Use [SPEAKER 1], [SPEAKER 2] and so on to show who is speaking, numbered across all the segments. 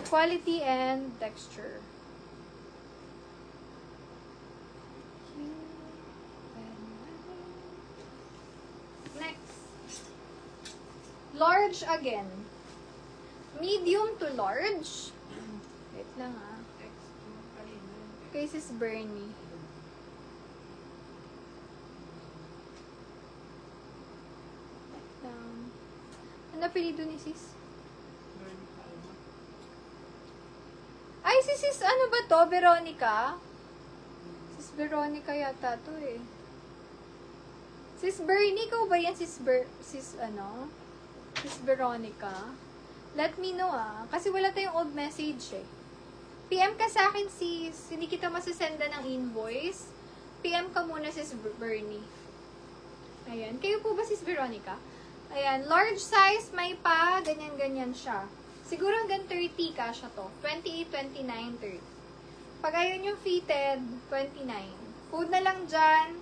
[SPEAKER 1] Quality and texture. Next. Large again. Medium to large. Wait lang ah. Kay Sis Bernie. Wait lang. Ano apelido ni Sis? Ay, si Sis, ano ba to? Veronica? Sis Veronica yata to eh. Sis Bernie, ikaw ba yan? Sis Veronica? Let me know ah. Kasi wala tayong old message eh. PM ka sa akin sis. Hindi kita masasenda ng invoice. PM ka muna sis Bernie. Ayan. Kayo po ba sis Veronica? Ayan. Large size, may pa. Ganyan-ganyan siya. Siguro hanggang 30 ka siya to. 28, 29, 30. Pag ayun yung fitted, 29. Code na lang dyan.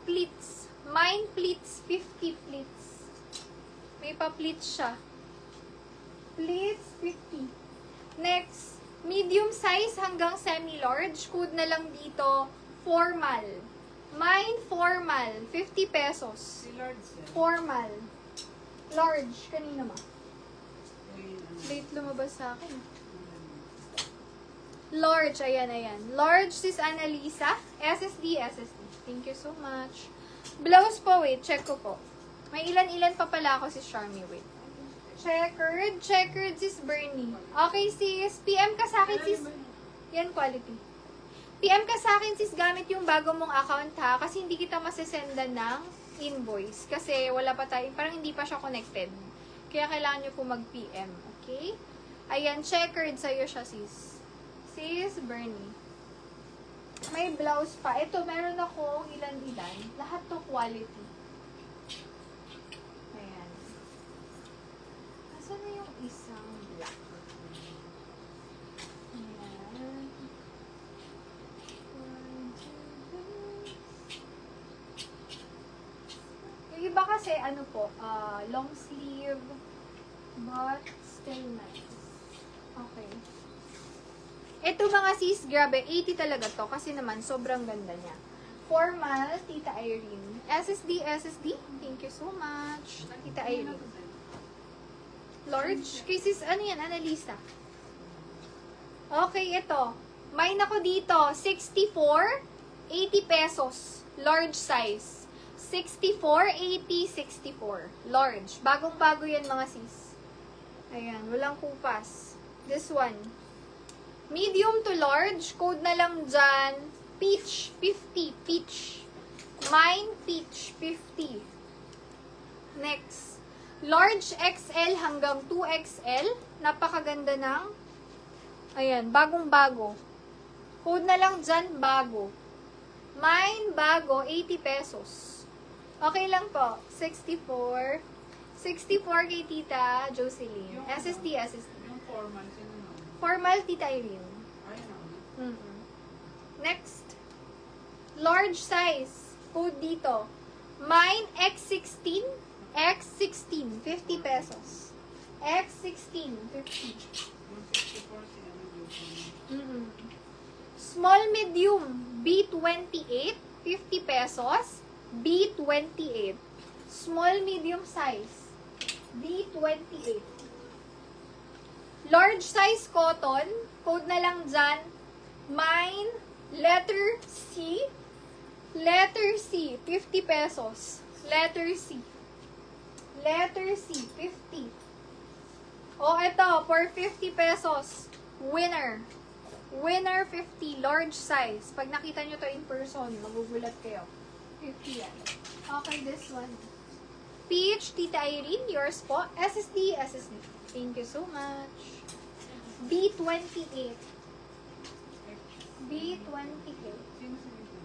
[SPEAKER 1] Pleats. Mine pleats. 50 pleats. May pa pleats siya. Pleats, 50. Next. Medium size hanggang semi-large. Code na lang dito. Formal. Mine formal. 50 pesos. Formal. Large. Kanina ma? Late lumabas sa akin. Large. Ayan, ayan. Large sis Annalisa. SSD. Thank you so much. Blouse po, wait. Check ko po. May ilan-ilan pa pala ako si Charmy. Wait. Checkered sis Bernie. Okay sis. PM ka sa akin sis. Yan quality. PM ka sa akin sis gamit yung bago mong account ha. Kasi hindi kita masasenda ng invoice. Kasi wala pa tayo. Parang hindi pa siya connected. Kaya kailangan nyo po mag-PM. Okay? Ayan, checkered sa'yo siya, sis. Sis Bernie. May blouse pa. Ito, meron ako ilan-ilan. Lahat to quality. Ayan. Asan na yung isang black? Ayan. 1, 2, 3. Yung iba kasi, ano po, long sleeve, but still nice. Okay. Ito mga sis, grabe, 80 talaga to kasi naman sobrang ganda niya. Formal, Tita Irene. SSD, thank you so much. Tita Irene. Large, kay sis, ano yan, Annalisa? Okay, ito. Mine ako dito, 64, 80 pesos. Large size. 64, 80, 64. Large. Bagong-bago yan mga sis. Ayan, walang kupas. This one. Medium to large. Code na lang dyan. Peach, 50. Peach. Mine, peach, 50. Next. Large XL hanggang 2XL. Napakaganda ng, ayan, bagong-bago. Code na lang dyan, bago. Mine, bago, 80 pesos. Okay lang po. 64. 64 kay Tita Jocelyn. SSD.
[SPEAKER 2] Yung formal, sino na?
[SPEAKER 1] Formal, Tita Irene.
[SPEAKER 2] Ayun na.
[SPEAKER 1] Next. Large size. Code dito. Mine, X16. X16. 50 pesos. X16. 50.
[SPEAKER 2] Yung 64 sino na?
[SPEAKER 1] Small medium. B28. 50 pesos. B28. Small medium size. B28. Large size cotton. Code na lang dyan. Mine, letter C. Letter C, 50 pesos. Letter C. Letter C, 50. O, ito, for 50 pesos. Winner. Winner 50, large size. Pag nakita nyo to in person, magugulat kayo. 50 yan. Okay, this one. Peach, Tita Irene, yours po. SSD. Thank you so much. B28. B28.
[SPEAKER 2] Sino si Vito?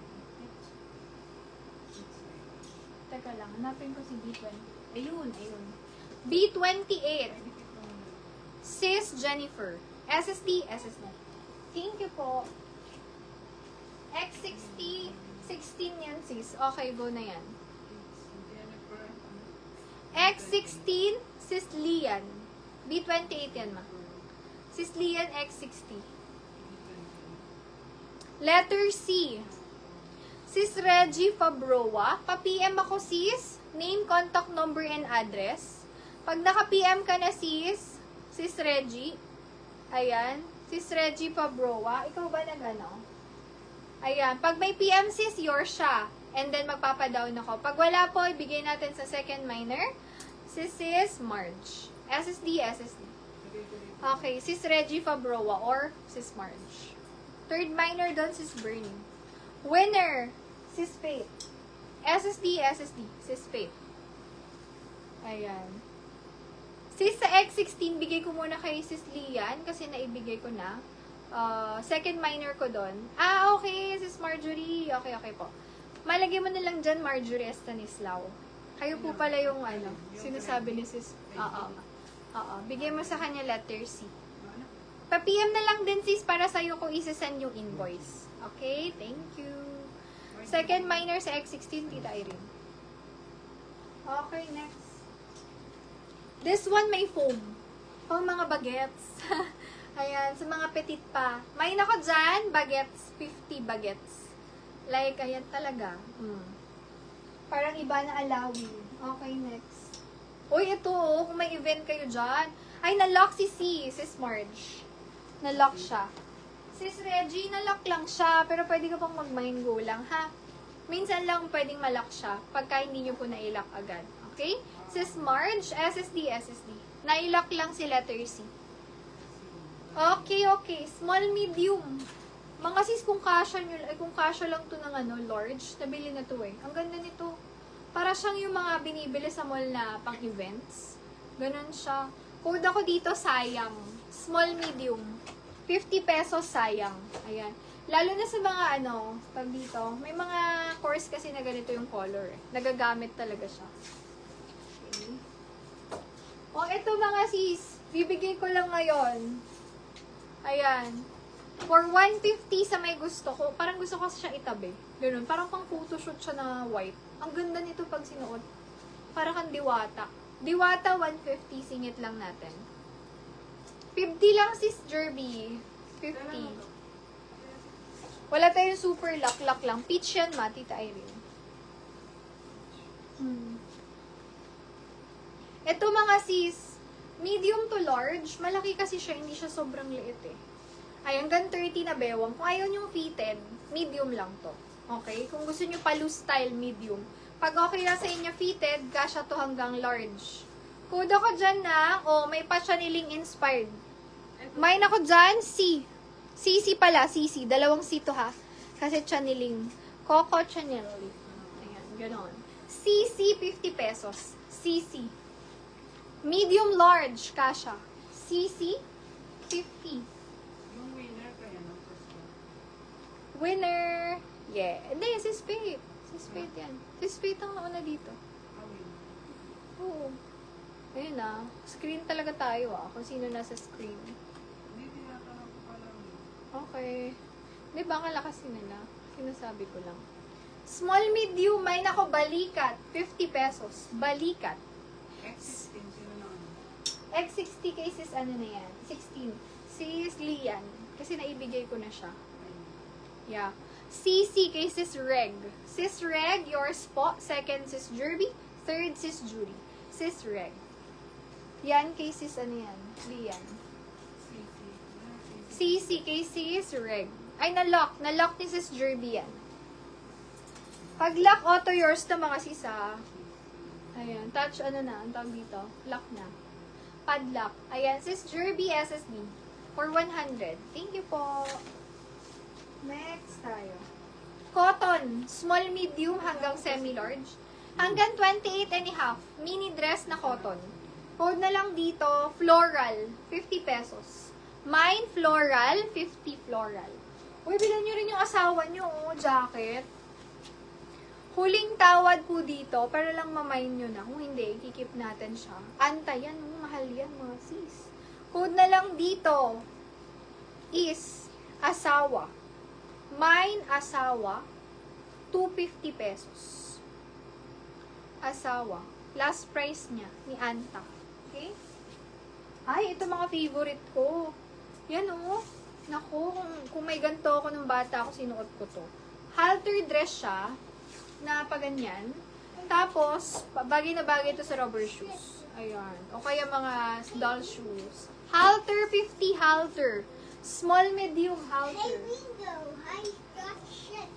[SPEAKER 1] Teka lang, hanapin ko si B20. Ayun. B28. Sis Jennifer. SSD. Thank you po. X60. 16 yan sis. Okay, go na yan. X16, sis Lian. B28 yan ma. Sis Lian X60. Letter C. Sis Reggie Fabroa. Pa-PM ako sis. Name, contact number, and address. Pag naka-PM ka na sis Reggie. Ayan. Sis Reggie Fabroa. Ikaw ba nag-ano? Ayan. Pag may PM sis, yours siya. And then magpapadown ako. Pag wala po, ibigay natin sa second minor. Sis Marge. SSD. Okay. Sis Reggie Fabroa or Sis Marge. Third minor doon, Sis Bernie. Winner, Sis Faith. SSD, Sis Faith. Ayan. Sis sa X16, bigay ko muna kay Sis Lian kasi naibigay ko na. Second minor ko doon. Okay, Sis Marjorie. Okay po. Malagay mo na lang dyan, Marjorie Estanislao. Kayo po pala yung sinasabi ni Sis. Bigay mo sa kanya letter C. Pa-PM na lang din sis para sa'yo kung isa-send yung invoice. Okay? Thank you. Second minor sa X16, Tita Irene. Okay, next. This one may foam. Pang mga bagets. Ayan, sa mga petit pa. May nako dyan, bagets. 50 bagets. Like, ayan talaga. Parang iba na alawin. Okay, next. Uy, ito kung may event kayo dyan. Ay, nalock si Sis Marge. Nalock siya. Sis Reggie, nalock lang siya, pero pwede ka pang mag-mango lang, ha? Minsan lang pwedeng malock siya, pagka hindi nyo po na-lock agad. Okay? Sis Marge, SSD. Na-lock lang si letter C. Okay. Small, medium. Mga sis, kung kasya lang to ng large, nabili na to eh. Ang ganda nito. Para siyang yung mga binibili sa mall na pang-events. Ganon siya. Code ako dito, sayang. Small, medium. 50 pesos, sayang. Ayan. Lalo na sa mga pag dito, may mga course kasi na ganito yung color. Nagagamit talaga siya. Okay. Eto mga sis, bibigay ko lang ngayon. Ayan. For 150 sa may gusto ko, parang gusto ko siya itabi. Ganun, parang pang photoshoot siya na white. Ang ganda nito pag sinuot. Parang kang diwata. Diwata 150, singit lang natin. 50 lang sis Jerby. 50. Wala tayong super lock lang. Peach yan ma, Tita Irene. Ito mga sis, medium to large. Malaki kasi siya, hindi siya sobrang liit eh. Ay, hanggang 30 na bewang. Kung ayaw nyo fitted, medium lang to. Okay? Kung gusto nyo pa loose style, medium. Pag okay lang sa inyo fitted, kasya to hanggang large. Kudo ko dyan na, may pa channeling inspired. May nako dyan, C. CC pala, CC. Dalawang C to ha. Kasi channeling. Coco channeling. Ayan, ganon. CC, 50 pesos. CC. Medium large, kasha. CC, 50.
[SPEAKER 2] Yung winner kaya ng first one.
[SPEAKER 1] Winner. Yeah. Hindi, Sis Faith. Sis Faith yan. Sis Faith ang nauna dito.
[SPEAKER 2] Winner.
[SPEAKER 1] Oo. Ayun na. Screen talaga tayo kung sino nasa screen.
[SPEAKER 2] Hindi tinatanong ko pa lang.
[SPEAKER 1] Okay. Hindi ba kalakas nila? Sinasabi ko lang. Small, medium, may nako balikat. 50 pesos. Balikat.
[SPEAKER 2] X16, sino na
[SPEAKER 1] X60 cases, na yan? 16. Sis Lian. Kasi naibigay ko na siya. Yeah. CC cases Reg. Sis Reg, yours po. Second, Sis Jerby. Third, Sis Judy. Sis Reg. Yan, cases, yan? Lian. CC cases Reg. Ay, na-lock. Na-lock ni Sis Jerby yan. Pag lock, auto yours to mga sis Ayan. Touch, ang tawag dito? Lock na. Padlock. Ayan. Sis Jerby SSD. For 100. Thank you po. Next tayo. Cotton. Small, medium, hanggang semi-large. Hanggang 28 and a half. Mini dress na cotton. Code na lang dito. Floral. 50 pesos. Mine, floral. 50 floral. Uy, bilan nyo rin yung asawa nyo. Jacket. Huling tawad po dito. Para lang mamain nyo na. Kung hindi, ikikip natin siya. Antayan. Mahal yan mga sis. Code na lang dito is asawa. Mine, asawa. 250 pesos. Asawa. Last price niya ni Anta. Okay? Ay, ito mga favorite ko. Yan o. Naku, kung may ganito ako ng bata ako, sinuot ko to. Halter dress siya, na paganyan. Tapos, bagay na bagay to sa rubber shoes. Ayan. O kaya mga doll shoes. Halter, 50 halter. Small, medium halter.
[SPEAKER 3] Bingo, I got shit.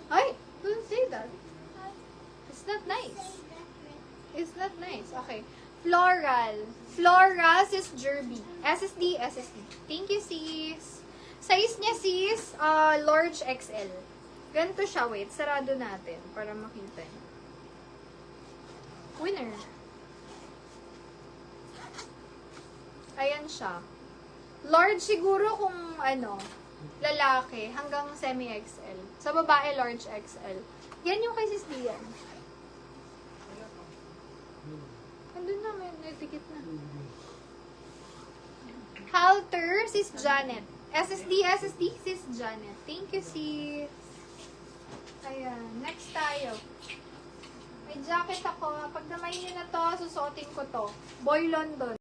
[SPEAKER 1] Ay, don't say that. It's not nice. It's not nice. Okay. Floral. Floral, sis Jerby. SSD, SSD. Thank you, sis. Size niya, sis, large XL. Ganito siya. Wait, sarado natin para makita niyo. Winner. Ayan siya. Large siguro kung lalaki, hanggang semi-XL. Sa babae, large XL. Yan yung kay sis Dian. Andun na, may natikit na. Halter, sis Janet. SSD, SSD, sis Janet. Thank you, sis. Ayan, next tayo. May jacket ako. Pag namay niyo na to, susuotin ko to. Boy London.